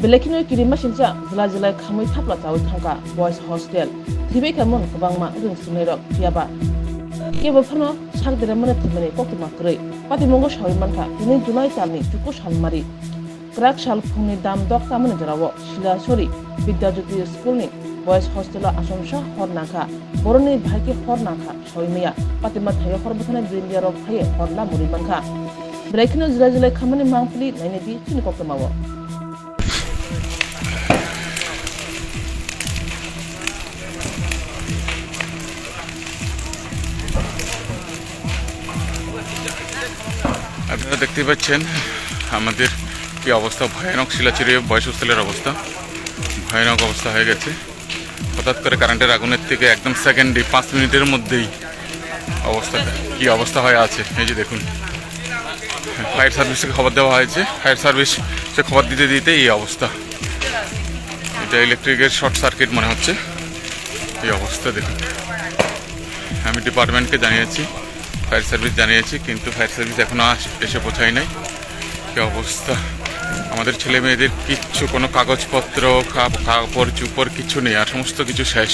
Belekino kirima sinja zila khamui thapla chawi thangka boys hostel thibe kamon kabangma ring sunirok tiaba kebo phano sagdere mane thimani kokma krei patimongo shaimanka tini junai talni chuku salmari krak sal phungni dam dok tamane jarawo silasori bidyajyoti schoolni boys hostel asomsha hornaka boroni bhaike hornaka soimiya patima thayo horbathane brindiarok thaye horla murimanka Belekino zila khamani mangpli nainedi chini kokmawo আপনারা দেখতে পাচ্ছেন আমাদের কি অবস্থা ভয়ানক শিলাচিরে বয়স হোস্টেলের অবস্থা ভয়ানক অবস্থা হয়ে গেছে হঠাৎ করে কারেন্টের আগুনের থেকে একদম সেকেন্ডে 5 মিনিটের মধ্যেই অবস্থাটা কি অবস্থা হয়ে আছে এই যে দেখুন ফায়ার সার্ভিসকে খবর দেওয়া হয়েছে ফায়ার সার্ভিস সে খবর দিতে দিতে এই অবস্থা এটা ইলেকট্রিকের শর্ট সার্কিট মনে হচ্ছে এই অবস্থা দেখুন আমি ডিপার্টমেন্টকে জানিয়েছি ফায়ার সার্ভিস জানিয়েছি কিন্তু ফায়ার সার্ভিস এখনো এসে পৌঁছায় নাই কি অবস্থা আমাদের ছেলে মেয়েদের কিচ্ছু কোনো কাগজপত্র কাপড় চুপড় কিছু নেই আর সমস্ত কিছু শেষ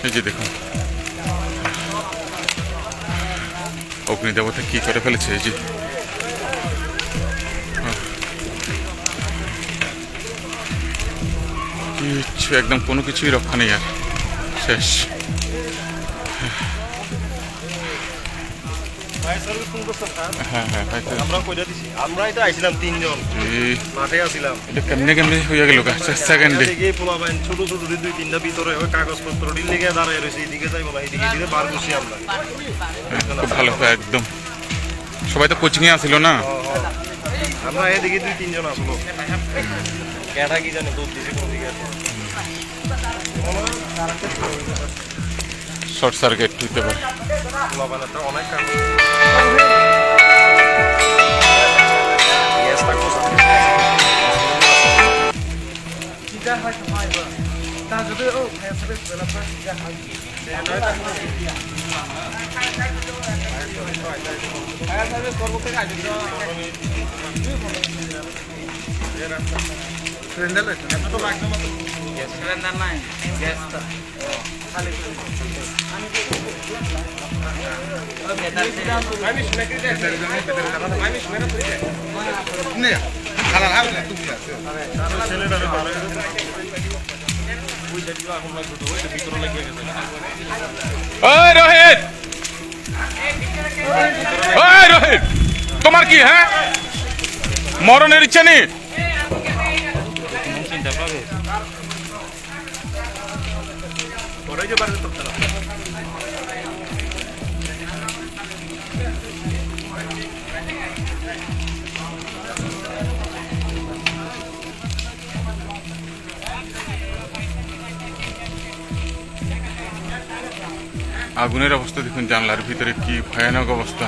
এই যে দেখুন অগ্নিদেবতা কি করে ফেলেছে এই যে কিচ্ছু একদম কোনো কিছুই রক্ষা নেই আর শেষ কেমনে হয়ে গেল সেকেন্ডে ছোট ছোট 2-3টা ভিতরে কাগজপত্র লেগে দাঁড়ায় রয়েছে এদিকে যাইবো না এদিকে দিকে বার করছি আমরা খুব ভালো একদম সবাই তো কোচিং এ আসিল না আমরা এদিকে 2-3 জন আসলো কেটা কি জানে দুধ দিছে কোন দিকে শর্ট সার্কিট হইতে পারে লবণটা অনেক রোহিত রোহিত তোমার কি হ্যাঁ মরণের ইচ্ছা নেই আগুনের অবস্থা দেখুন জানলার ভিতরে কি ভয়ানক অবস্থা